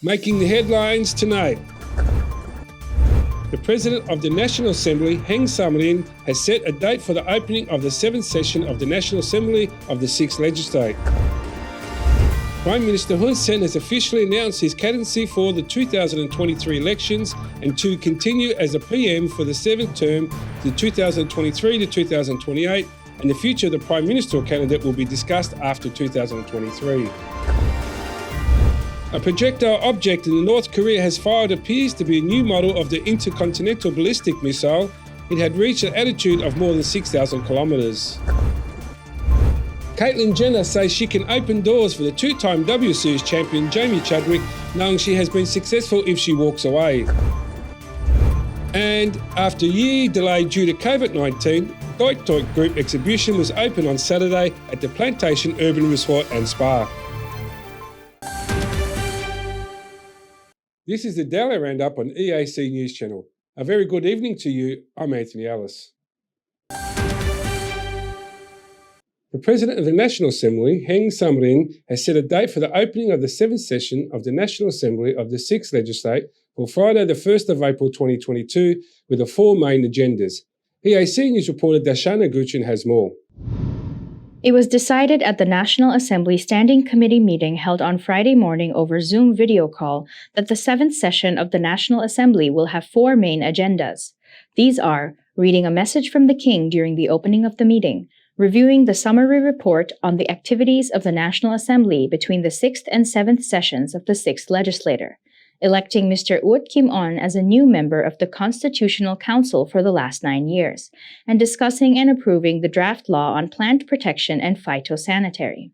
Making the headlines tonight. The President of the National Assembly, Heng Samrin, has set a date for the opening of the 7th session of the National Assembly of the 6th Legislature. Prime Minister Hun Sen has officially announced his candidacy for the 2023 elections and to continue as a PM for the 7th term to 2023 to 2028, and the future of the Prime Ministerial candidate will be discussed after 2023. A projectile object in North Korea has fired appears to be a new model of the intercontinental ballistic missile. It had reached an altitude of more than 6,000 kilometres. Caitlyn Jenner says she can open doors for the two-time W Series champion Jamie Chadwick, knowing she has been successful if she walks away. And after a year delay due to COVID-19, Doik Doik Group exhibition was open on Saturday at the Plantation Urban Resort and Spa. This is the Daily Roundup on EAC News Channel. A very good evening to you. I'm Anthony Ellis. The President of the National Assembly, Heng Samrin, has set a date for the opening of the 7th session of the National Assembly of the 6th Legislature for Friday the 1st of April 2022 with the four main agendas. EAC News reporter Dashana Guchin has more. It was decided at the National Assembly Standing Committee meeting held on Friday morning over Zoom video call that the 7th session of the National Assembly will have four main agendas. These are reading a message from the King during the opening of the meeting, reviewing the summary report on the activities of the National Assembly between the 6th and 7th sessions of the 6th Legislature, electing Mr. Ut Kim On as a new member of the Constitutional Council for the last 9 years, and discussing and approving the draft law on plant protection and phytosanitary.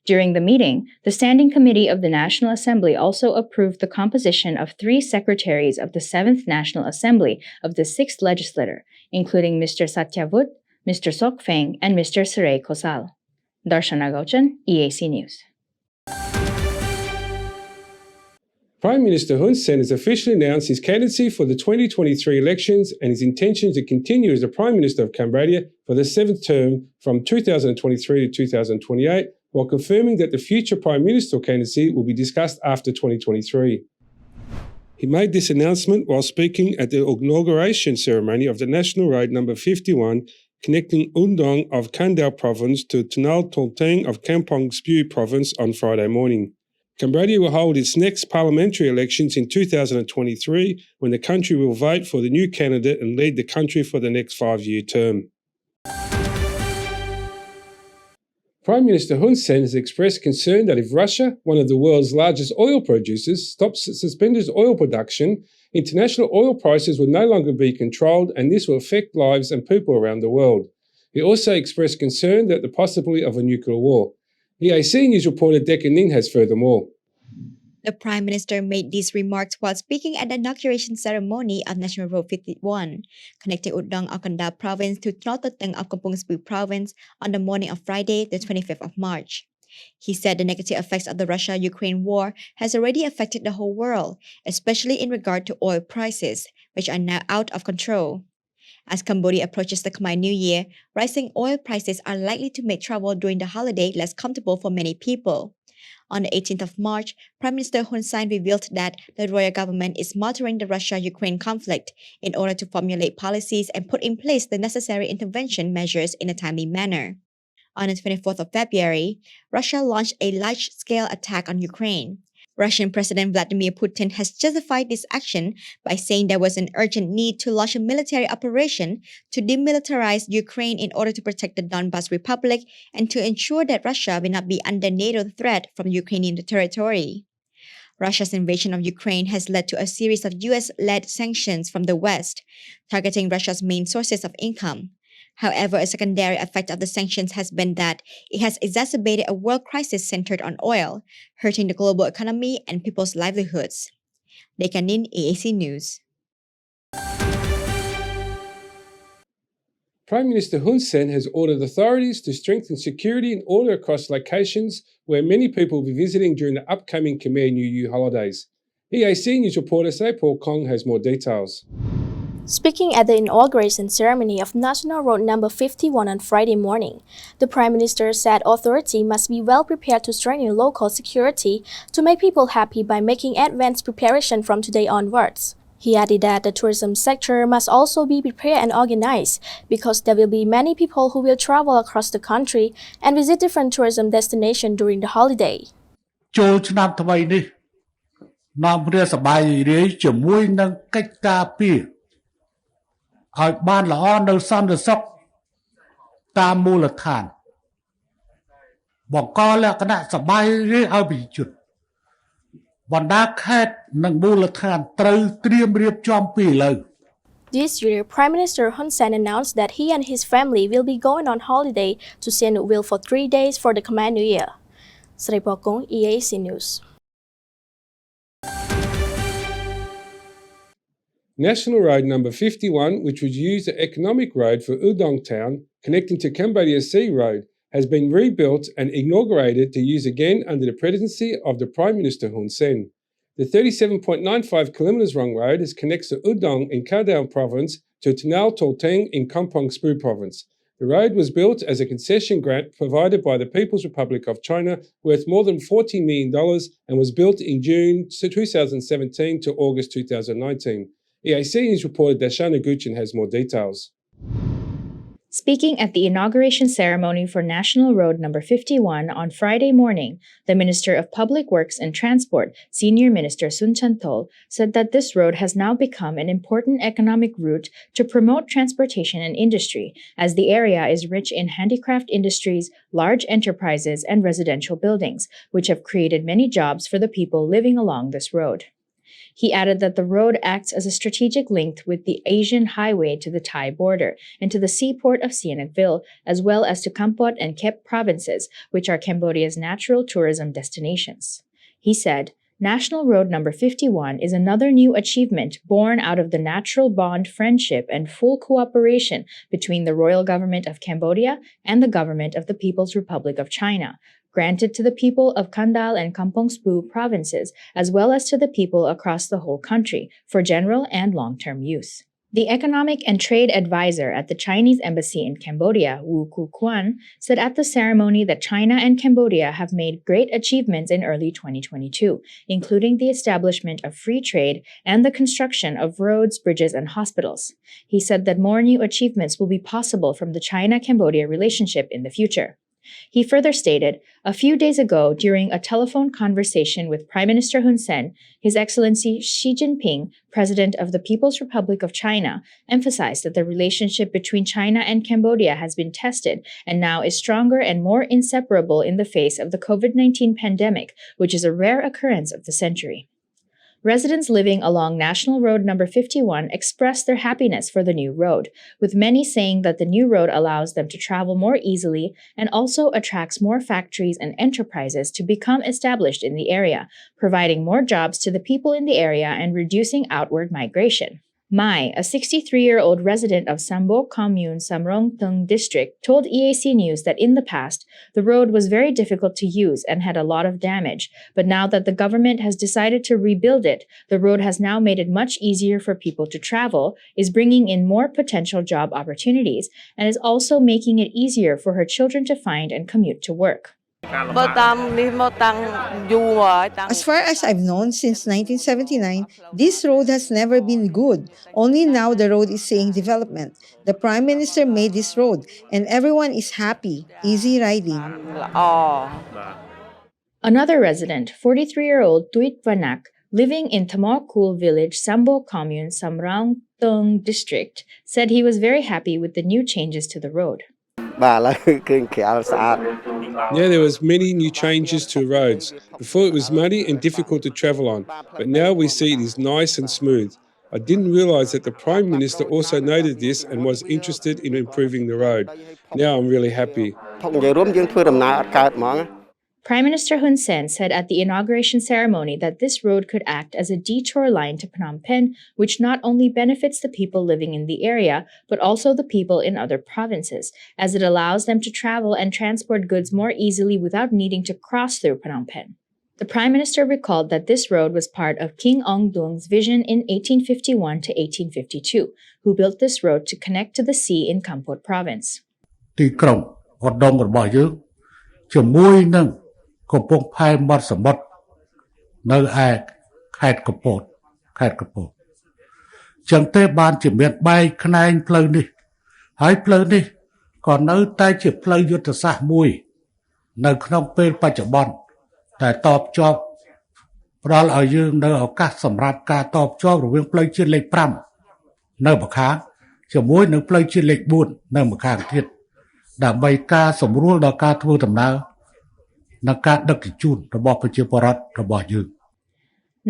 During the meeting, the Standing Committee of the National Assembly also approved the composition of 3 secretaries of the 7th National Assembly of the 6th Legislature, including Mr. Satyavut, Mr. Sok Feng, and Mr. Saray Kosal. Darshana Gauchan, EAC News. Prime Minister Hun Sen has officially announced his candidacy for the 2023 elections and his intention to continue as the Prime Minister of Cambodia for the 7th term from 2023 to 2028, while confirming that the future Prime Ministerial candidacy will be discussed after 2023. He made this announcement while speaking at the inauguration ceremony of the National Road No. 51 connecting Undong of Kandal Province to Tanal Tolteng of Kampong Speu Province on Friday morning. Cambodia will hold its next parliamentary elections in 2023 when the country will vote for the new candidate and lead the country for the next 5-year term. Prime Minister Hun Sen has expressed concern that if Russia, one of the world's largest oil producers, suspends oil production, international oil prices will no longer be controlled and this will affect lives and people around the world. He also expressed concern that the possibility of a nuclear war. EAC News reporter Decca Nin has furthermore. The Prime Minister made these remarks while speaking at the inauguration ceremony of National Road 51, connecting Udong of Kandal Province to Tnototeng of Kampong Speu Province on the morning of Friday, the 25th of March. He said the negative effects of the Russia-Ukraine war has already affected the whole world, especially in regard to oil prices, which are now out of control. As Cambodia approaches the Khmer New Year, rising oil prices are likely to make travel during the holiday less comfortable for many people. On the 18th of March, Prime Minister Hun Sen revealed that the royal government is monitoring the Russia-Ukraine conflict in order to formulate policies and put in place the necessary intervention measures in a timely manner. On the 24th of February, Russia launched a large-scale attack on Ukraine. Russian President Vladimir Putin has justified this action by saying there was an urgent need to launch a military operation to demilitarize Ukraine in order to protect the Donbas Republic and to ensure that Russia will not be under NATO threat from Ukrainian territory. Russia's invasion of Ukraine has led to a series of US-led sanctions from the West, targeting Russia's main sources of income. However, a secondary effect of the sanctions has been that it has exacerbated a world crisis centered on oil, hurting the global economy and people's livelihoods. Dekanin, EAC News. Prime Minister Hun Sen has ordered authorities to strengthen security and order across locations where many people will be visiting during the upcoming Khmer New Year holidays. EAC News reporter Say Paul Kong has more details. Speaking at the inauguration ceremony of National Road Number 51 on Friday morning, the Prime Minister said authority must be well prepared to strengthen local security to make people happy by making advanced preparation from today onwards. He added that the tourism sector must also be prepared and organized because there will be many people who will travel across the country and visit different tourism destinations during the holiday. ចូលឆ្នាំថ្មីនេះនាំគ្នាសប្បាយរីកជាមួយនឹងកិច្ចការពីឲ្យបានល្អនៅសន្តិសុខតាមមូលដ្ឋានបង្កលក្ខណៈសប្បាយរីកឲ្យប្រជាជនបណ្ដាខេត្តនិងមូលដ្ឋានត្រូវត្រៀមរៀបចំពីឥឡូវ This year, Prime Minister Hun Sen announced that he and his family will be going on holiday to Sihanoukville for 3 days for the Khmer New Year. Sripokong, EAC News. National Road Number 51, which was used as economic road for Udong Town, connecting to Cambodia Sea Road, has been rebuilt and inaugurated to use again under the presidency of the Prime Minister Hun Sen. The 37.95 kilometres long road connects to Udong in Kadaon Province to Tanal Tolteng in Kampong Speu Province. The road was built as a concession grant provided by the People's Republic of China worth more than $40 million and was built in June 2017 to August 2019. EAC News reported that Shana Guchin has more details. Speaking at the inauguration ceremony for National Road Number 51 on Friday morning, the Minister of Public Works and Transport, Senior Minister Sun Chantol, said that this road has now become an important economic route to promote transportation and industry, as the area is rich in handicraft industries, large enterprises, and residential buildings, which have created many jobs for the people living along this road. He added that the road acts as a strategic link with the Asian highway to the Thai border and to the seaport of Sihanoukville, as well as to Kampot and Kep provinces, which are Cambodia's natural tourism destinations. He said, National Road Number 51 is another new achievement born out of the natural bond, friendship, and full cooperation between the Royal Government of Cambodia and the Government of the People's Republic of China, granted to the people of Kandal and Kampong Speu provinces, as well as to the people across the whole country, for general and long-term use. The Economic and Trade Advisor at the Chinese Embassy in Cambodia, Wu Kukuan, said at the ceremony that China and Cambodia have made great achievements in early 2022, including the establishment of free trade and the construction of roads, bridges, and hospitals. He said that more new achievements will be possible from the China-Cambodia relationship in the future. He further stated, a few days ago, during a telephone conversation with Prime Minister Hun Sen, His Excellency Xi Jinping, President of the People's Republic of China, emphasized that the relationship between China and Cambodia has been tested and now is stronger and more inseparable in the face of the COVID-19 pandemic, which is a rare occurrence of the century. Residents living along National Road Number 51 expressed their happiness for the new road, with many saying that the new road allows them to travel more easily and also attracts more factories and enterprises to become established in the area, providing more jobs to the people in the area and reducing outward migration. Mai, a 63-year-old resident of Sambo Commune, Samrong Tung District, told EAC News that in the past, the road was very difficult to use and had a lot of damage, but now that the government has decided to rebuild it, the road has now made it much easier for people to travel, is bringing in more potential job opportunities, and is also making it easier for her children to find and commute to work. As far as I've known since 1979, this road has never been good. Only now the road is seeing development. The Prime Minister made this road and everyone is happy. Easy riding. Another resident, 43-year-old Tuit Vanak, living in Tamokul village, Sambo Commune, Samrang Tung District, said he was very happy with the new changes to the road. Yeah, there was many new changes to roads. Before it was muddy and difficult to travel on, but now we see it is nice and smooth. I didn't realise that the Prime Minister also noted this and was interested in improving the road. Now I'm really happy. Prime Minister Hun Sen said at the inauguration ceremony that this road could act as a detour line to Phnom Penh, which not only benefits the people living in the area, but also the people in other provinces, as it allows them to travel and transport goods more easily without needing to cross through Phnom Penh. The Prime Minister recalled that this road was part of King Ong Dung's vision in 1851 to 1852, who built this road to connect to the sea in Kampot province. ទីក្រុងឧត្តមរបស់យើងជាមួយនឹងកំពង់ផែមាត់សមុទ្រនៅឯខេត្តកំពតចឹងទេបានជាមានបែកខ្នែងផ្លូវនេះហើយផ្លូវនេះក៏នៅតែជាផ្លូវយុទ្ធសាស្ត្រមួយនៅក្នុងពេលបច្ចុប្បន្នតែតបជាប់ផ្ដល់ឲ្យយើងនៅឱកាសសម្រាប់ការតបជាប់រវាងផ្លូវជាតិលេខ5នៅម្ខាងជាមួយនឹងផ្លូវជាតិលេខ4នៅម្ខាងទៀតដើម្បីការសម្រួលដល់ការធ្វើដំណើរនិងការដឹកជញ្ជូនរបស់ប្រជាពលរដ្ឋរបស់យើង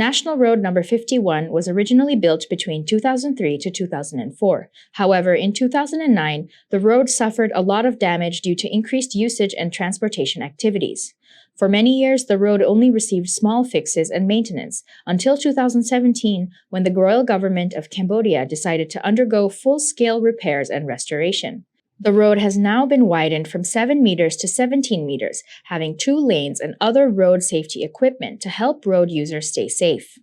National Road Number 51 was originally built between 2003 to 2004. However, in 2009, the road suffered a lot of damage due to increased usage and transportation activities. For many years, the road only received small fixes and maintenance until 2017, when the royal government of Cambodia decided to undergo full-scale repairs and restoration. The road has now been widened from 7 meters to 17 meters, having 2 lanes and other road safety equipment to help road users stay safe.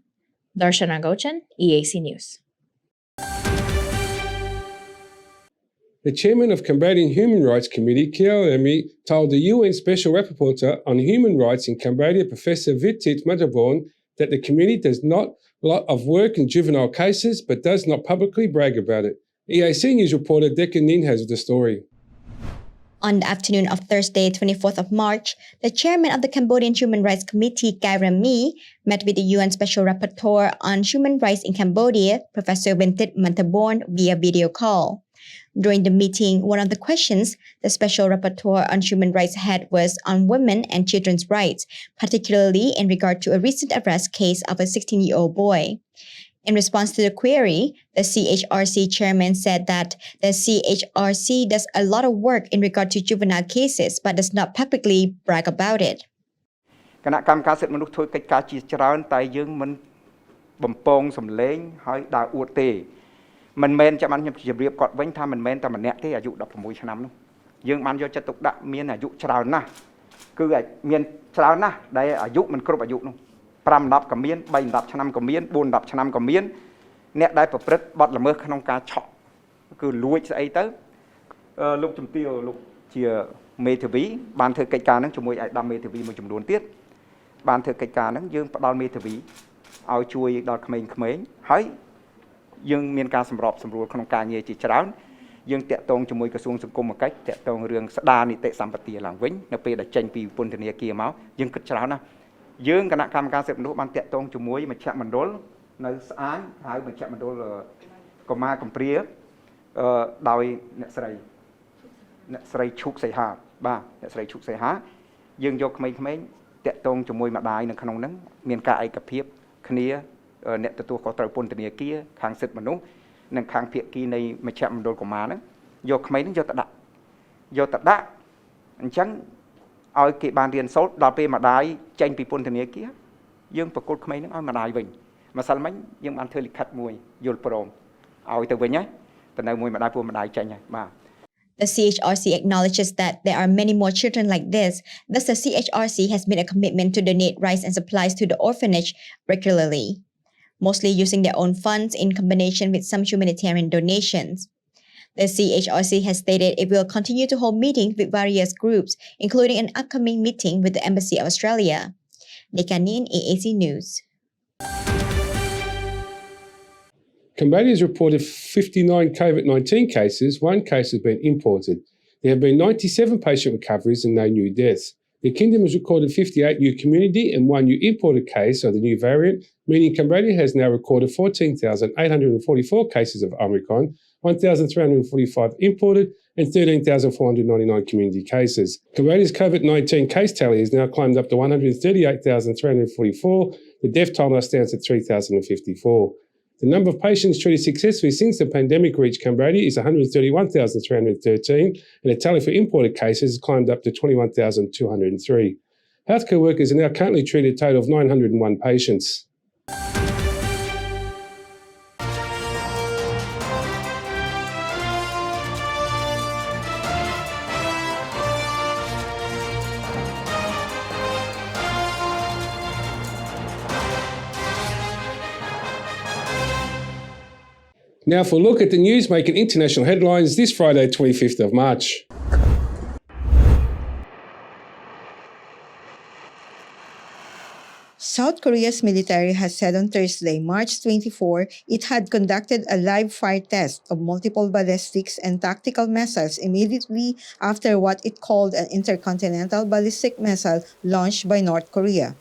Darshana Gochan, EAC News. The chairman of Cambodian Human Rights Committee, Kiao Emi, told the UN Special Rapporteur on Human Rights in Cambodia, Professor Vitit Mataborn, that the committee does not lot of work in juvenile cases but does not publicly brag about it. EAC News reporter Decca Nin has the story. On the afternoon of Thursday, 24th of March, the chairman of the Cambodian Human Rights Committee, Kairam Mi, met with the UN Special Rapporteur on Human Rights in Cambodia, Professor Vitit Mataborn, via video call. During the meeting, one of the questions the Special Rapporteur on Human Rights had was on women and children's rights, particularly in regard to a recent arrest case of a 16-year-old boy. In response to the query, the CHRC chairman said that the CHRC does a lot of work in regard to juvenile cases but does not publicly brag about it. គណៈកម្មការសិទ្ធិមនុស្សធ្វើកិច្ចការជាច្រើនតែយើងមិនបំពងសម្លេងហើយដើរអួតទេមិនមែនចាំបានខ្ញុំជម្រាបគាត់វិញថាមិនមែនតែម្នាក់ទេអាយុ16ឆ្នាំនោះយើងបានយកចិត្តទុកដាក់មានអាយុច្រើនណាស់គឺមានច្រើនណាស់ដែលអាយុមិនគ្រប់អាយុនោះ 5 10ក៏មាន3 10ឆ្នាំក៏មាន4 10ឆ្នាំក៏មានអ្នកដែលប្រព្រឹត្តបទល្មើសក្នុងការឆក់គឺលួចស្អីទៅលោកជំទាវលោកជាមេធាវីបានធ្វើកិច្ចការហ្នឹងជាមួយឯកឧត្តមមេធាវីមួយចំនួនទៀតបានធ្វើកិច្ចការហ្នឹងយើងផ្ដល់មេធាវីឲ្យជួយដល់ក្មេងៗហើយយើងមានការសម្របសម្រួលក្នុងការងារជាច្រើនយើងតាក់ទងជាមួយក្រសួងសង្គមគិច្ចតាក់ទងរឿងស្ដារនីតិសម្បទាឡើងវិញនៅពេលដែលចេញពីពន្ធនាគារមកយើងគិតច្រើនណាស់ យើងគណៈកម្មការសិទ្ធិមនុស្សបានតាក់ទងជាមួយមជ្ឈមណ្ឌលនៅស្អាងហើយមជ្ឈមណ្ឌលកុមារកំព្រាដោយអ្នកស្រីឈូកសីហាបាទអ្នកស្រីឈូកសីហាយើងយកក្មេងៗតាក់ទងជាមួយម្ដាយនៅក្នុងហ្នឹងមានការឯកភាពគ្នាអ្នកទទួលខុសត្រូវពន្ធនាគារខាងសិទ្ធិមនុស្សនិងខាងភាគីនៃមជ្ឈមណ្ឌលកុមារហ្នឹងយកក្មេងហ្នឹងយកទៅដាក់អញ្ចឹង ឲ្យគេបានរៀនសូត្រដល់ពេលម្ដាយចេញពីពន្ធនាគារយើងប្រកួតក្មេងហ្នឹងឲ្យម្ដាយវិញម្សិលមិញយើងបានធ្វើលិខិតមួយយល់ព្រមឲ្យទៅវិញហើយទៅនៅមួយម្ដាយពូម្ដាយចេញហើយបាទ The CHRC acknowledges that there are many more children like this. Thus, the CHRC has made a commitment to donate rice and supplies to the orphanage regularly, mostly using their own funds in combination with some humanitarian donations. The CHRC has stated it will continue to hold meetings with various groups, including an upcoming meeting with the Embassy of Australia. Nikanin, EAC News. Cambodia has reported 59 COVID-19 cases. 1 case has been imported. There have been 97 patient recoveries and no new deaths. The Kingdom has recorded 58 new community and 1 new imported case of the new variant, meaning Cambodia has now recorded 14,844 cases of Omicron, 1,345 imported and 13,499 community cases. Cambodia's COVID-19 case tally has now climbed up to 138,344. The death toll now stands at 3,054. The number of patients treated successfully since the pandemic reached Cambodia is 131,313, and the tally for imported cases has climbed up to 21,203. Healthcare workers are now currently treated a total of 901 patients. Now for a look at the news making international headlines this Friday, 25th of March. South Korea's military has said on Thursday, March 24, it had conducted a live-fire test of multiple ballistics and tactical missiles immediately after what it called an intercontinental ballistic missile launched by North Korea.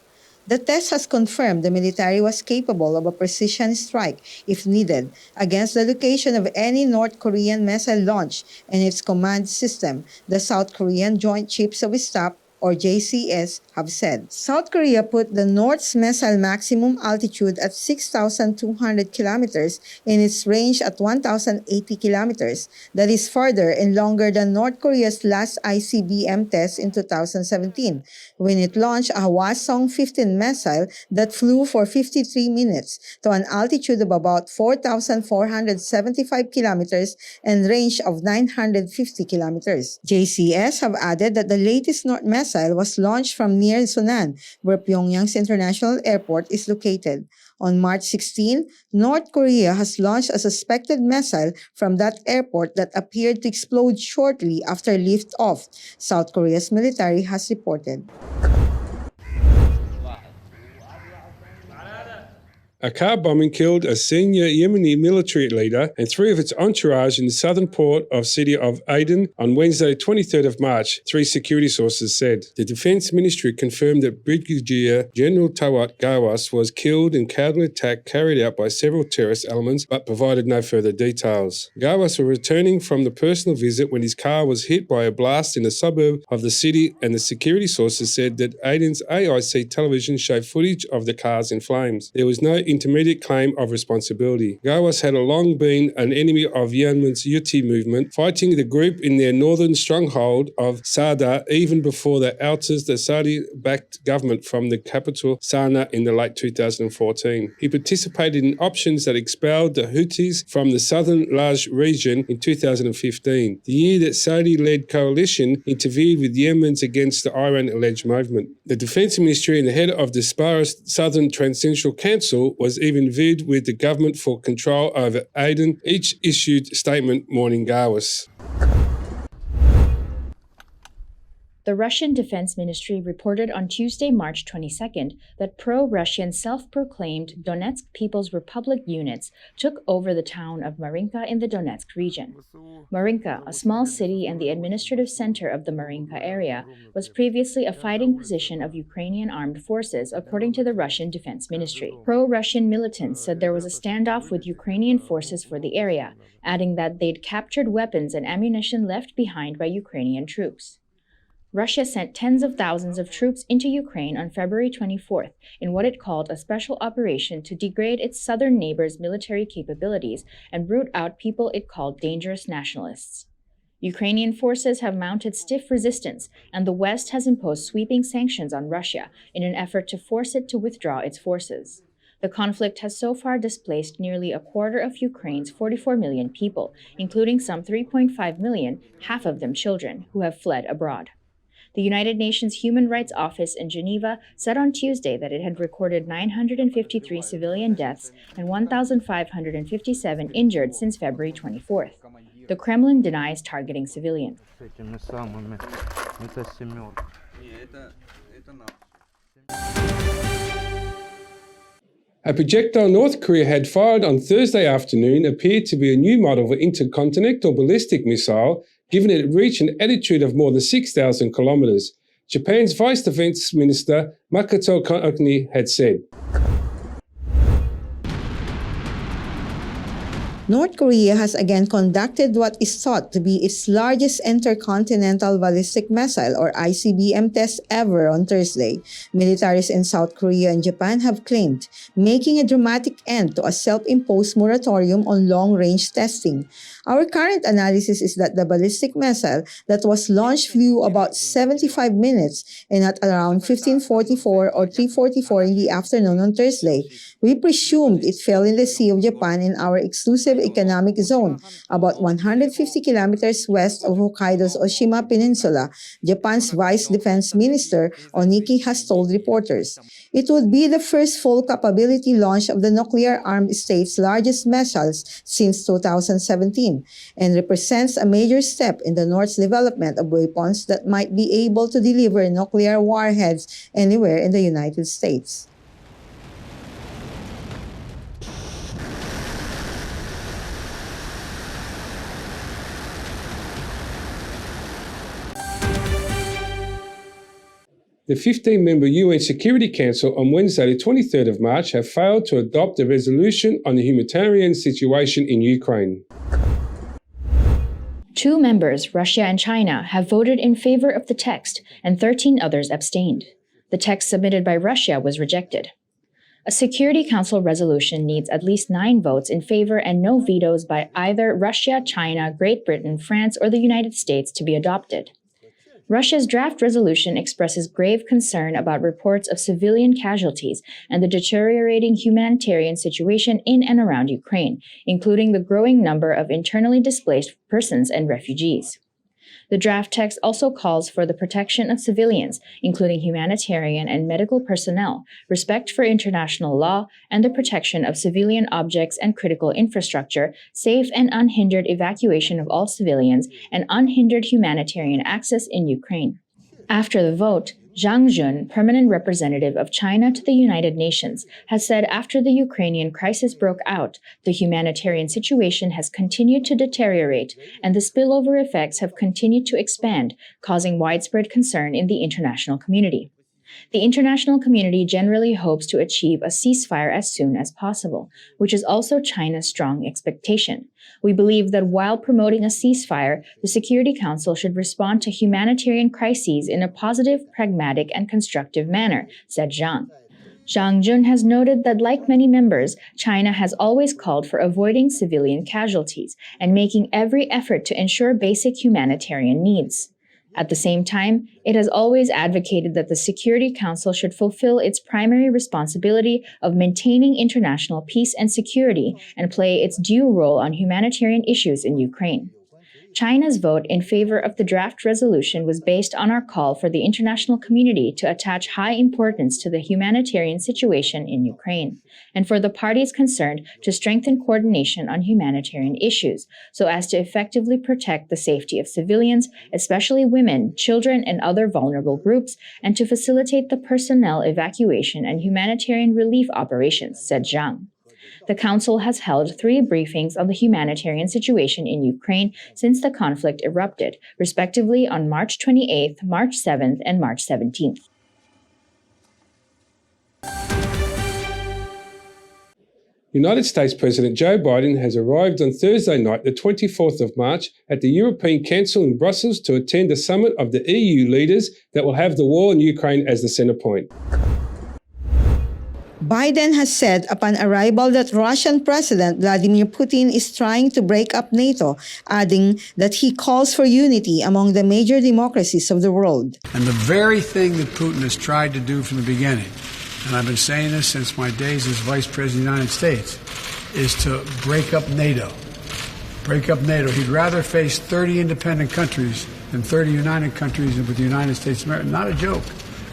The test has confirmed the military was capable of a precision strike, if needed, against the location of any North Korean missile launch and its command system, the South Korean Joint Chiefs of Staff or JCS, have said. South Korea put the North's missile maximum altitude at 6,200 kilometers and its range at 1,080 kilometers. That is farther and longer than North Korea's last ICBM test in 2017, when it launched a Hwasong-15 missile that flew for 53 minutes to an altitude of about 4,475 kilometers and range of 950 kilometers. JCS have added that the latest North missile was launched from near Sunan, where Pyongyang's international airport is located. On March 16, North Korea has launched a suspected missile from that airport that appeared to explode shortly after liftoff, South Korea's military has reported. A car bombing killed a senior Yemeni military leader and 3 of its entourage in the southern port of city of Aden on Wednesday, 23rd of March, 3 security sources said. The Defense Ministry confirmed that Brigadier General Tawat Gawas was killed in counter attack carried out by several terrorist elements, but provided no further details. Gawas was returning from the personal visit when his car was hit by a blast in a suburb of the city, and the security sources said that Aden's AIC television showed footage of the cars in flames. There was no intermediate claim of responsibility. Gawas had long been an enemy of Yemen's Houthi movement, fighting the group in their northern stronghold of Sada even before they ousted the Saudi-backed government from the capital Sana'a in the late 2014. He participated in options that expelled the Houthis from the southern Laj region in 2015, the year that Saudi-led coalition intervened with Yemen's against the Iran-alleged movement. The Defense Ministry and the head of the Sparist Southern Transitional Council was even viewed with the government for control over Aden. Each issued statement mourning Gawas. The Russian Defense Ministry reported on Tuesday, March 22nd, that pro-Russian self-proclaimed Donetsk People's Republic units took over the town of Marinka in the Donetsk region. Marinka, a small city and the administrative center of the Marinka area, was previously a fighting position of Ukrainian armed forces, according to the Russian Defense Ministry. Pro-Russian militants said there was a standoff with Ukrainian forces for the area, adding that they'd captured weapons and ammunition left behind by Ukrainian troops. Russia sent tens of thousands of troops into Ukraine on February 24th in what it called a special operation to degrade its southern neighbor's military capabilities and root out people it called dangerous nationalists. Ukrainian forces have mounted stiff resistance, and the West has imposed sweeping sanctions on Russia in an effort to force it to withdraw its forces. The conflict has so far displaced nearly a quarter of Ukraine's 44 million people, including some 3.5 million, half of them children, who have fled abroad. The United Nations Human Rights Office in Geneva said on Tuesday that it had recorded 953 civilian deaths and 1,557 injured since February 24th. The Kremlin denies targeting civilians. A projectile North Korea had fired on Thursday afternoon appeared to be a new model of intercontinental ballistic missile, given it reached an altitude of more than 6,000 kilometers. Japan's Vice Defense Minister Makoto Konishi had said. North Korea has again conducted what is thought to be its largest intercontinental ballistic missile or ICBM test ever on Thursday, militaries in South Korea and Japan have claimed, making a dramatic end to a self-imposed moratorium on long-range testing. Our current analysis is that the ballistic missile that was launched flew about 75 minutes and at around 15:44 or 3:44 in the afternoon on Thursday. We presumed it fell in the Sea of Japan in our exclusive economic zone, about 150 kilometers west of Hokkaido's Oshima Peninsula, Japan's Vice Defense Minister Oniki has told reporters. It would be the first full capability launch of the nuclear-armed state's largest missiles since 2017 and represents a major step in the North's development of weapons that might be able to deliver nuclear warheads anywhere in the United States. The 15-member UN Security Council on Wednesday, the 23rd of March, have failed to adopt a resolution on the humanitarian situation in Ukraine. Two members, Russia and China, have voted in favor of the text, and 13 others abstained. The text submitted by Russia was rejected. A Security Council resolution needs at least 9 votes in favor and no vetoes by either Russia, China, Great Britain, France, or the United States to be adopted. Russia's draft resolution expresses grave concern about reports of civilian casualties and the deteriorating humanitarian situation in and around Ukraine, including the growing number of internally displaced persons and refugees. The draft text also calls for the protection of civilians, including humanitarian and medical personnel, respect for international law, and the protection of civilian objects and critical infrastructure, safe and unhindered evacuation of all civilians, and unhindered humanitarian access in Ukraine. After the vote, Zhang Jun, permanent representative of China to the United Nations, has said after the Ukrainian crisis broke out, the humanitarian situation has continued to deteriorate and the spillover effects have continued to expand, causing widespread concern in the international community. The international community generally hopes to achieve a ceasefire as soon as possible, which is also China's strong expectation. We believe that while promoting a ceasefire, the Security Council should respond to humanitarian crises in a positive, pragmatic, and constructive manner, said Zhang. Zhang Jun has noted that, like many members, China has always called for avoiding civilian casualties and making every effort to ensure basic humanitarian needs. At the same time, it has always advocated that the Security Council should fulfill its primary responsibility of maintaining international peace and security and play its due role on humanitarian issues in Ukraine. China's vote in favor of the draft resolution was based on our call for the international community to attach high importance to the humanitarian situation in Ukraine, and for the parties concerned to strengthen coordination on humanitarian issues so as to effectively protect the safety of civilians, especially women, children, and other vulnerable groups, and to facilitate the personnel evacuation and humanitarian relief operations, said Zhang. The Council has held 3 briefings on the humanitarian situation in Ukraine since the conflict erupted, respectively on March 28th, March 7th, and March 17th. United States President Joe Biden has arrived on Thursday night, the 24th of March, at the European Council in Brussels to attend a summit of the EU leaders that will have the war in Ukraine as the center point. Biden has said upon arrival that Russian President Vladimir Putin is trying to break up NATO, adding that he calls for unity among the major democracies of the world. And the very thing that Putin has tried to do from the beginning, and I've been saying this since my days as Vice President of the United States, is to break up NATO. Break up NATO. He'd rather face 30 independent countries than 30 united countries with the United States of America. Not a joke.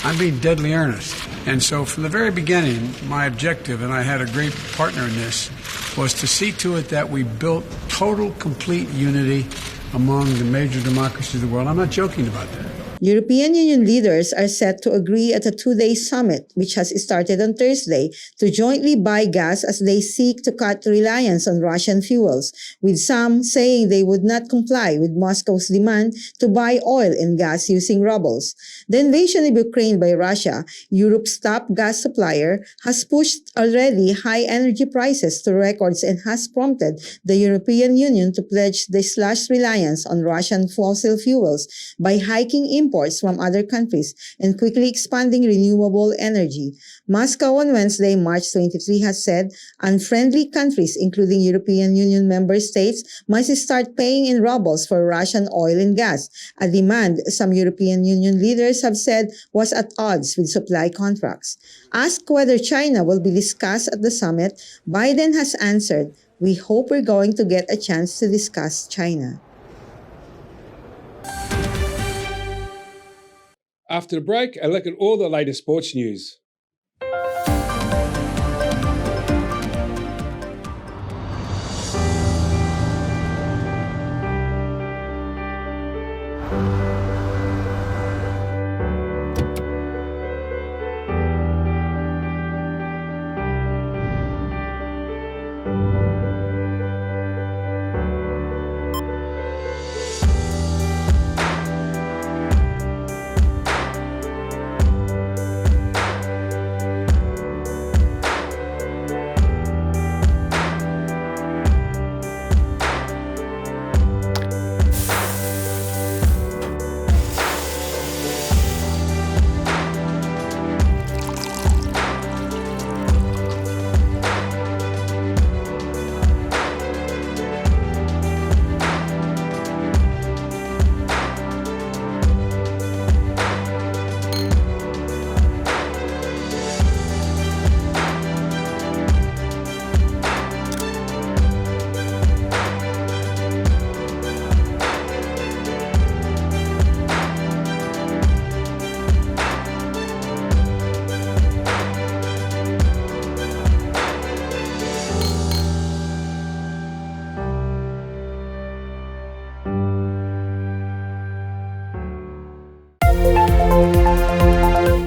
I'm being deadly earnest. And so from the very beginning, my objective, and I had a great partner in this, was to see to it that we built total, complete unity among the major democracies of the world. I'm not joking about that. European Union leaders are set to agree at a 2-day summit, which has started on Thursday, to jointly buy gas as they seek to cut reliance on Russian fuels, with some saying they would not comply with Moscow's demand to buy oil and gas using rubles. The invasion of Ukraine by Russia, Europe's top gas supplier, has pushed already high energy prices to records and has prompted the European Union to pledge the slashed reliance on Russian fossil fuels by hiking imports from other countries and quickly expanding renewable energy. Moscow on Wednesday, March 23, has said unfriendly countries, including European Union member states, must start paying in rubles for Russian oil and gas, a demand some European Union leaders have said was at odds with supply contracts. Asked whether China will be discussed at the summit, Biden has answered, We hope we're going to get a chance to discuss China. After the break, a look at all the latest sports news.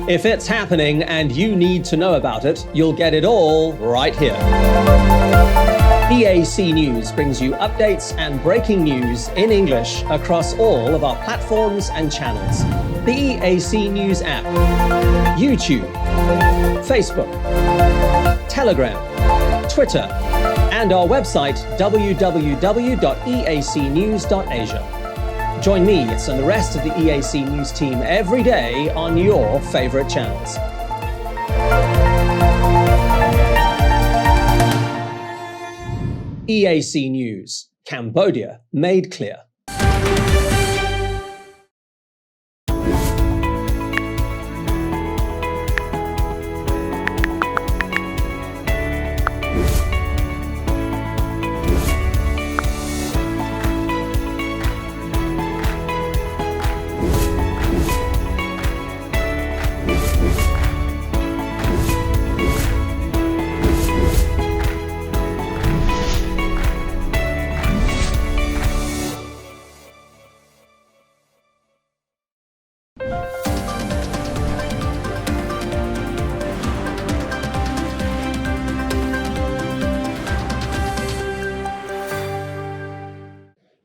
If it's happening and you need to know about it, you'll get it all right here. EAC News brings you updates and breaking news in English across all of our platforms and channels. The EAC News app, YouTube, Facebook, Telegram, Twitter, and our website www.eacnews.asia. Join me and the rest of the EAC News team every day on your favorite channels. EAC News, Cambodia made clear.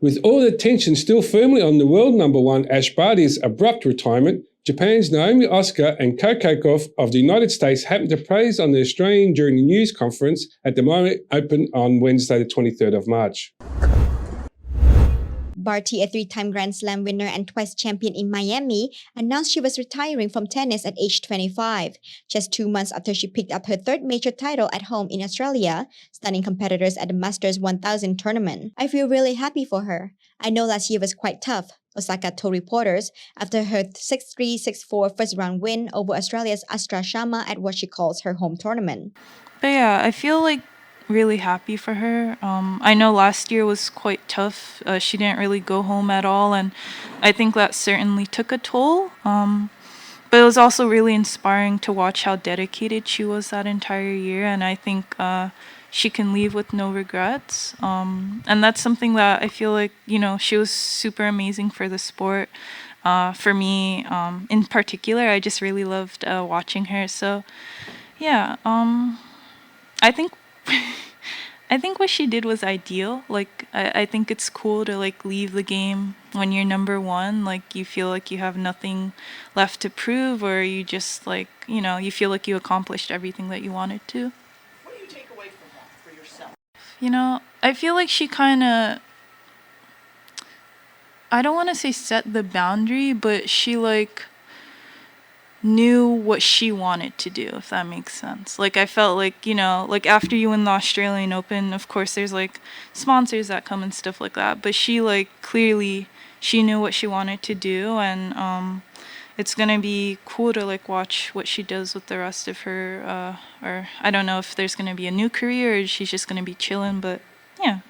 With all the attention still firmly on the world number one Ash Barty's abrupt retirement, Japan's Naomi Osaka and Kokakov of the United States happened to praise on the Australian during the news conference at the Miami Open on Wednesday, the 23rd of March. Barty, a three-time Grand Slam winner and twice champion in Miami, announced she was retiring from tennis at age 25, just 2 months after she picked up her third major title at home in Australia, stunning competitors at the Masters 1000 tournament. "I feel really happy for her. I know last year was quite tough," Osaka told reporters after her 6-3, 6-4 first-round win over Australia's Astra Sharma at what she calls her home tournament. But yeah, I feel really happy for her. I know last year was quite tough. She didn't really go home at all, and I think that certainly took a toll. But it was also really inspiring to watch how dedicated she was that entire year, and I think she can leave with no regrets. And that's something that I feel she was super amazing for the sport. For me, in particular, I just really loved watching her. So, yeah, I think what she did was ideal. I think it's cool to leave the game when you're number one. You feel like you have nothing left to prove, or you just you feel like you accomplished everything that you wanted to. What do you take away from that for yourself? I feel like she kind of, I don't want to say set the boundary, but she knew what she wanted to do, if that makes sense. I felt after you win the Australian Open, of course there's sponsors that come and stuff like that, but she clearly she knew what she wanted to do, and it's gonna be cool to watch what she does with the rest of her or I don't know if there's gonna be a new career or she's just gonna be chilling, but Yeah.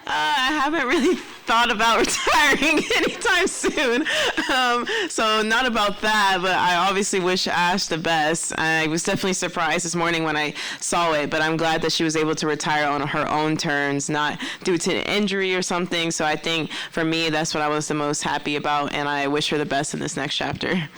I haven't really thought about retiring anytime soon. So not about that, but I obviously wish Ash the best. I was definitely surprised this morning when I saw it, but I'm glad that she was able to retire on her own terms, not due to an injury or something. So I think for me, that's what I was the most happy about, and I wish her the best in this next chapter.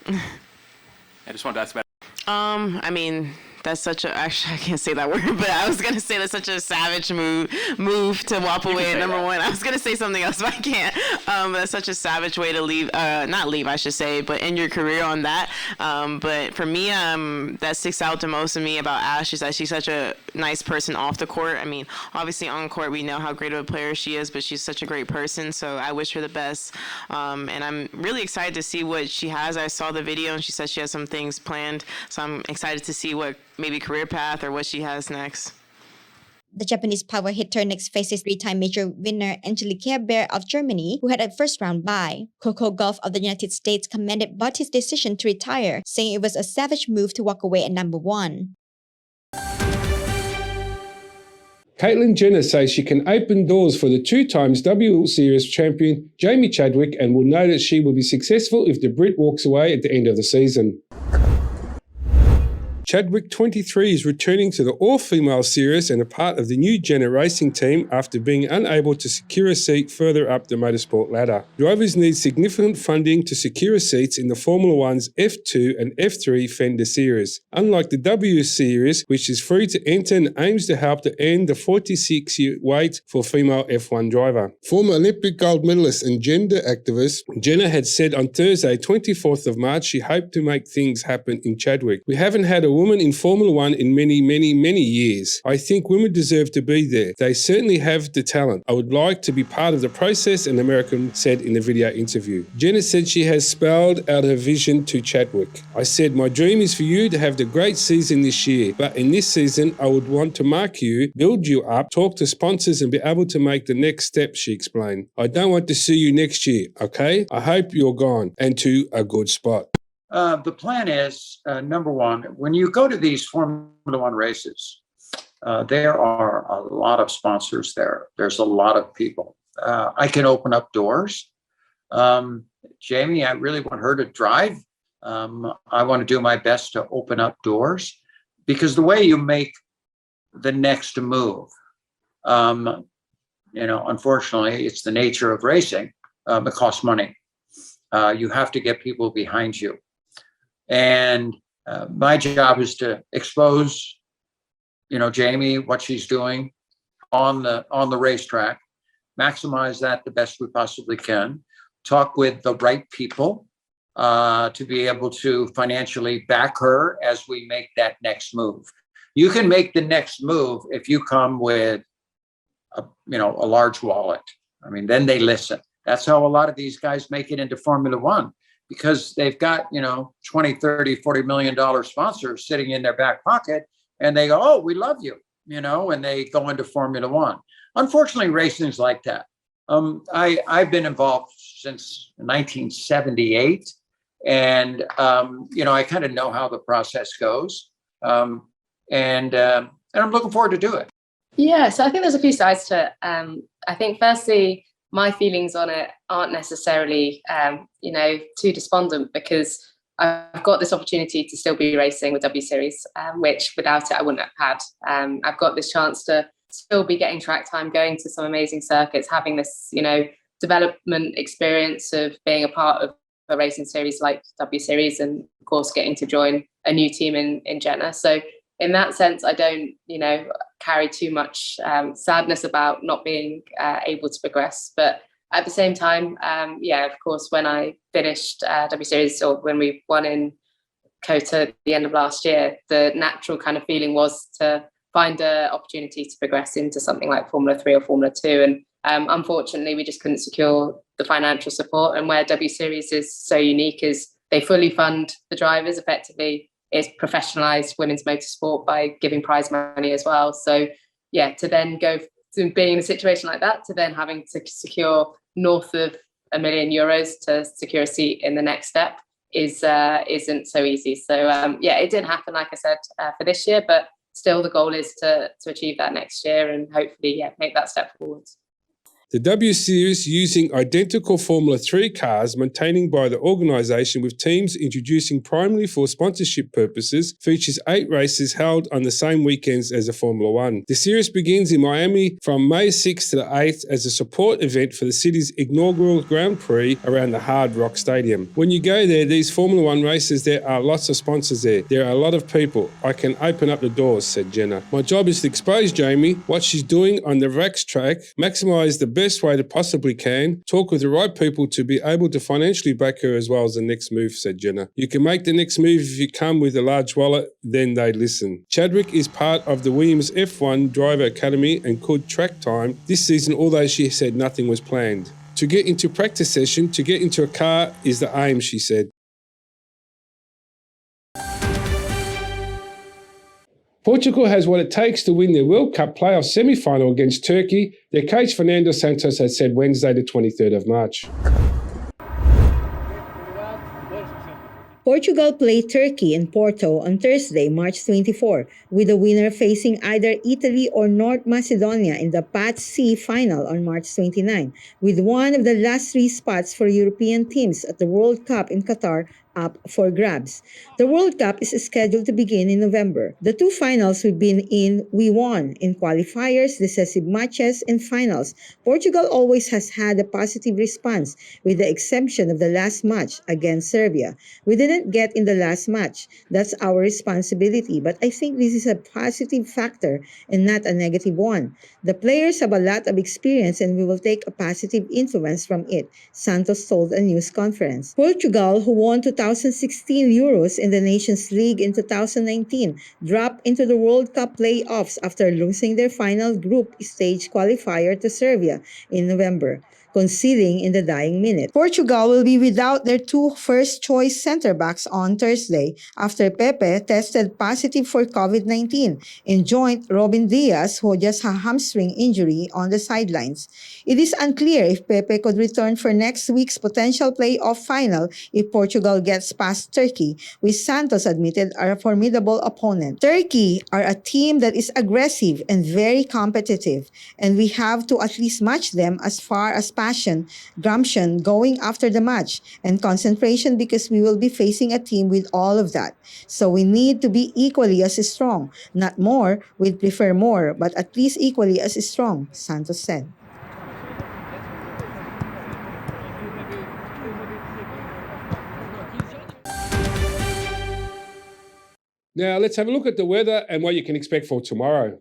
I just wanted to ask about. I mean, that's such a, actually I can't say that word, but I was gonna say that's such a savage move to walk away at number one. I was gonna say something else, but I can't. That's such a savage way to leave, not leave, I should say, but end your career on that. But for me, that sticks out the most to me about Ash is that she's such a nice person off the court. I mean, obviously on court we know how great of a player she is, but she's such a great person. So I wish her the best, and I'm really excited to see what she has. I saw the video and she said she has some things planned, so I'm excited to see what maybe career path or what she has next. The Japanese power hitter next faces three-time major winner Angelique Kerber of Germany, who had a first-round bye. Coco Gauff of the United States commended Barty's decision to retire, saying it was a savage move to walk away at number one. Caitlyn Jenner says she can open doors for the 2 times W Series champion Jamie Chadwick and will know that she will be successful if the Brit walks away at the end of the season. Chadwick, 23, is returning to the all-female series and a part of the new Jenner racing team after being unable to secure a seat further up the motorsport ladder. Drivers need significant funding to secure seats in the Formula One's F2 and F3 Fender series. Unlike the W Series, which is free to enter and aims to help to end the 46-year wait for female F1 driver. Former Olympic gold medalist and gender activist Jenner had said on Thursday, 24th of March, she hoped to make things happen in Chadwick. We haven't had a woman in Formula One in many years. I think women deserve to be there. They certainly have the talent. I would like to be part of the process, an American said in the video interview. Jenner said she has spelled out her vision to Chadwick. I said, my dream is for you to have the great season this year, but in this season, I would want to mark you, build you up, talk to sponsors and be able to make the next step, she explained. I don't want to see you next year, okay? I hope you're gone and to a good spot. The plan is, number one, when you go to these Formula One races, there are a lot of sponsors there. There's a lot of people. I can open up doors. Jamie, I really want her to drive. I want to do my best to open up doors because the way you make the next move, unfortunately, it's the nature of racing. It costs money. You have to get people behind you. And my job is to expose, Jamie, what she's doing on the racetrack, maximize that the best we possibly can, talk with the right people to be able to financially back her as we make that next move. You can make the next move if you come with a large wallet. I mean, then they listen. That's how a lot of these guys make it into Formula One. Because they've got, $20, $30, $40 million sponsors sitting in their back pocket and they go, oh, we love you, and they go into Formula One. Unfortunately, racing's like that. I've been involved since 1978 and, I kind of know how the process goes. And I'm looking forward to do it. Yeah, so I think there's a few sides to it. I think firstly, my feelings on it aren't necessarily, too despondent because I've got this opportunity to still be racing with W Series, which without it I wouldn't have had. I've got this chance to still be getting track time, going to some amazing circuits, having this, development experience of being a part of a racing series like W Series, and of course getting to join a new team in Jenner. So in that sense, I don't, carry too much sadness about not being able to progress. But at the same time, of course, when I finished W Series or when we won in Kota at the end of last year, the natural kind of feeling was to find an opportunity to progress into something like Formula 3 or Formula 2. And unfortunately, we just couldn't secure the financial support. And where W Series is so unique is they fully fund the drivers effectively. It's professionalized women's motorsport by giving prize money as well. So to then go to being in a situation like that, to then having to secure north of €1 million to secure a seat in the next isn't so easy. So it didn't happen, like I said, for this year, but still the goal is to achieve that next year and hopefully make that step forwards. The W Series using identical Formula 3 cars maintained by the organisation with teams introducing primarily for sponsorship purposes features 8 races held on the same weekends as the Formula 1. The series begins in Miami from May 6th to the 8th as a support event for the city's inaugural Grand Prix around the Hard Rock Stadium. When you go there, these Formula 1 races, there are lots of sponsors there. There are a lot of people. I can open up the doors, said Jenna. My job is to expose Jamie, what she's doing on the racetrack, maximise the best way to possibly can, talk with the right people to be able to financially back her as well as the next move, said Jenna. You can make the next move if you come with a large wallet, then they listen. Chadwick is part of the Williams F1 Driver Academy and could track time this season, although she said nothing was planned. To get into practice session, to get into a car is the aim, she said. Portugal has what it takes to win their World Cup playoff semi-final against Turkey, their coach Fernando Santos has said Wednesday the 23rd of March. Portugal played Turkey in Porto on Thursday, March 24, with the winner facing either Italy or North Macedonia in the Pat C final on March 29, with one of the last 3 spots for European teams at the World Cup in Qatar up for grabs. The World Cup is scheduled to begin in November. The 2 finals we've been in, we won in qualifiers, decisive matches, and finals. Portugal always has had a positive response, with the exception of the last match against Serbia. We didn't get in the last match. That's our responsibility, but I think this is a positive factor and not a negative one. The players have a lot of experience and we will take a positive influence from it, Santos told a news conference. Portugal, who won 2016 Euros in the Nations League in 2019, dropped into the World Cup playoffs after losing their final group stage qualifier to Serbia in November, conceding in the dying minute. Portugal will be without their 2 first-choice center-backs on Thursday after Pepe tested positive for COVID-19 and joined Robin Diaz, who just had a hamstring injury, on the sidelines. It is unclear if Pepe could return for next week's potential playoff final if Portugal gets past Turkey, which Santos admitted are a formidable opponent. Turkey are a team that is aggressive and very competitive, and we have to at least match them as far as passion, gumption going after the match, and concentration, because we will be facing a team with all of that. So we need to be equally as strong. Not more, we'd prefer more, but at least equally as strong, Santos said. Now let's have a look at the weather and what you can expect for tomorrow.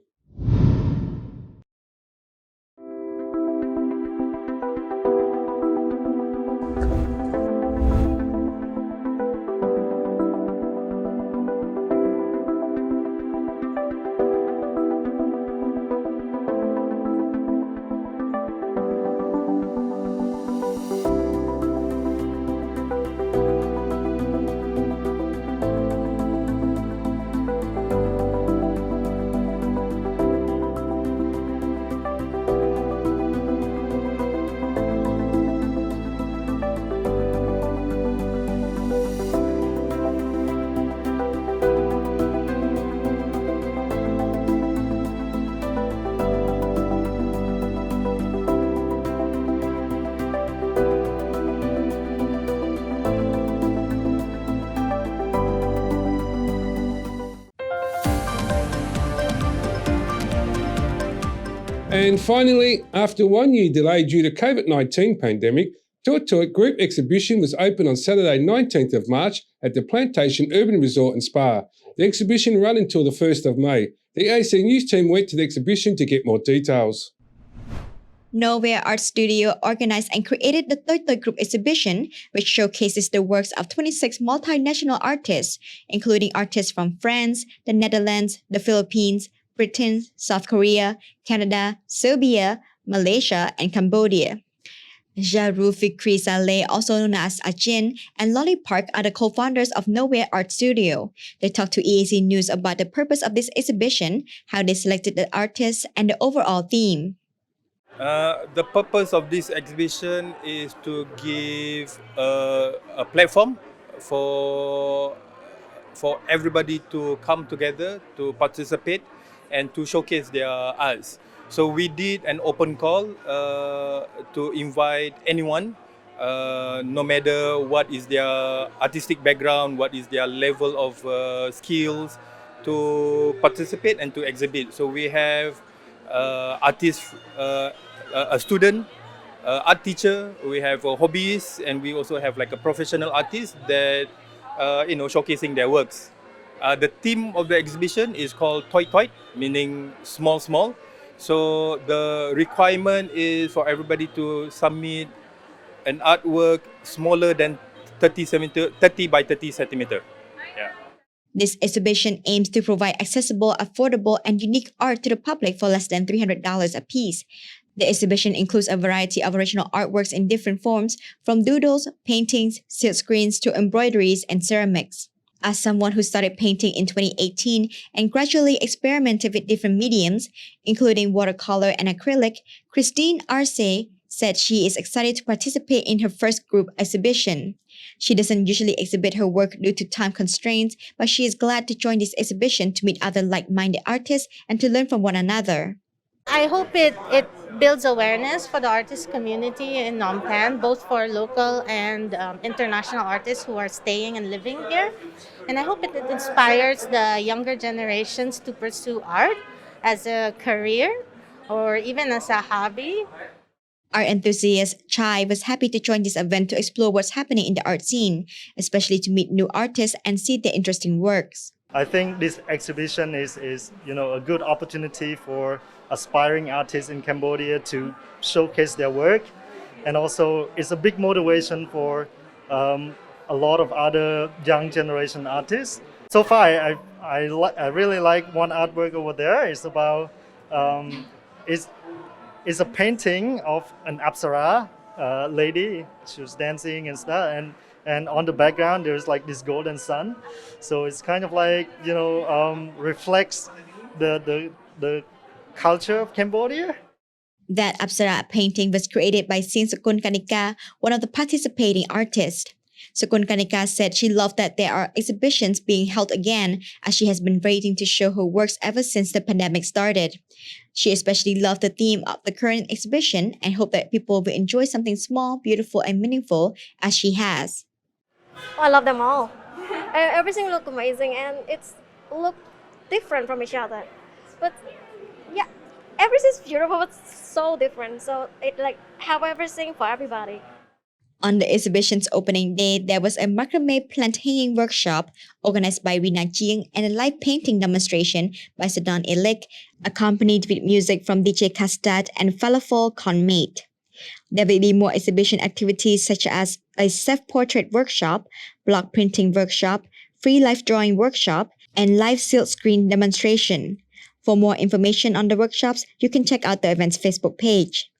And finally, after 1 year delay due to COVID-19 pandemic, Tuatut Group exhibition was open on Saturday 19th of March at the Plantation Urban Resort and Spa. The exhibition ran until the 1st of May. The EAC News team went to the exhibition to get more details. Nowhere Art Studio organized and created the Tuatut Group exhibition, which showcases the works of 26 multinational artists, including artists from France, the Netherlands, the Philippines, Britain, South Korea, Canada, Serbia, Malaysia, and Cambodia. Jaru Fikri Saleh, also known as Ajin, and Lolly Park are the co-founders of Nowhere Art Studio. They talked to EAC News about the purpose of this exhibition, how they selected the artists, and the overall theme. The purpose of this exhibition is to give a platform for for everybody to come together to participate and to showcase their arts. So we did an open call to invite anyone, no matter what is their artistic background, what is their level of skills, to participate and to exhibit. So we have artists, a student, art teacher, we have hobbyists, and we also have like a professional artist that showcasing their works. The theme of the exhibition is called Toy Toy, meaning small small. So the requirement is for everybody to submit an artwork smaller than 30 by 30 centimeter. Yeah. This exhibition aims to provide accessible, affordable, and unique art to the public for less than $300 a piece. The exhibition includes a variety of original artworks in different forms, from doodles, paintings, silk screens, to embroideries and ceramics. As someone who started painting in 2018 and gradually experimented with different mediums, including watercolor and acrylic, Christine Arce said she is excited to participate in her first group exhibition. She doesn't usually exhibit her work due to time constraints, but she is glad to join this exhibition to meet other like-minded artists and to learn from one another. I hope it builds awareness for the artist community in Phnom Penh, both for local and international artists who are staying and living here. And I hope it inspires the younger generations to pursue art as a career or even as a hobby. Art enthusiast Chai was happy to join this event to explore what's happening in the art scene, especially to meet new artists and see their interesting works. I think this exhibition is a good opportunity for aspiring artists in Cambodia to showcase their work, and also it's a big motivation for a lot of other young generation artists. So far, I really like one artwork over there. It's about it's a painting of an Apsara lady. She was dancing and stuff, and on the background there's like this golden sun. So it's kind of like reflects the culture of Cambodia. That Apsara painting was created by Sin Sakun Kanika, one of the participating artists. Sakun Kanika said she loved that there are exhibitions being held again, as she has been waiting to show her works ever since the pandemic started. She especially loved the theme of the current exhibition and hoped that people will enjoy something small, beautiful, and meaningful as she has. Oh, I love them all. Everything looked amazing and it's looked different from each other. But yeah, everything's beautiful but so different. So it like have everything for everybody. On the exhibition's opening day, there was a macrame plant hanging workshop organized by Rina Jing and a live painting demonstration by Sudan Ilik, accompanied with music from DJ Custard and Falafel Conmate. There will be more exhibition activities such as a self-portrait workshop, block printing workshop, free life drawing workshop, and live silk screen demonstration. For more information on the workshops, you can check out the event's Facebook page.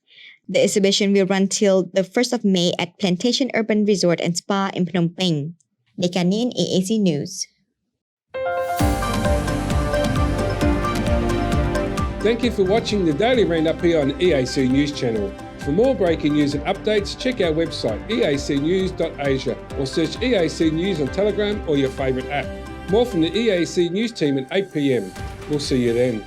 The exhibition will run till the 1st of May at Plantation Urban Resort and Spa in Phnom Penh. Nekanin, EAC News. Thank you for watching the Daily Roundup here on EAC News Channel. For more breaking news and updates, check our website eacnews.asia or search EAC News on Telegram or your favourite app. More from the EAC News team at 8 p.m. We'll see you then.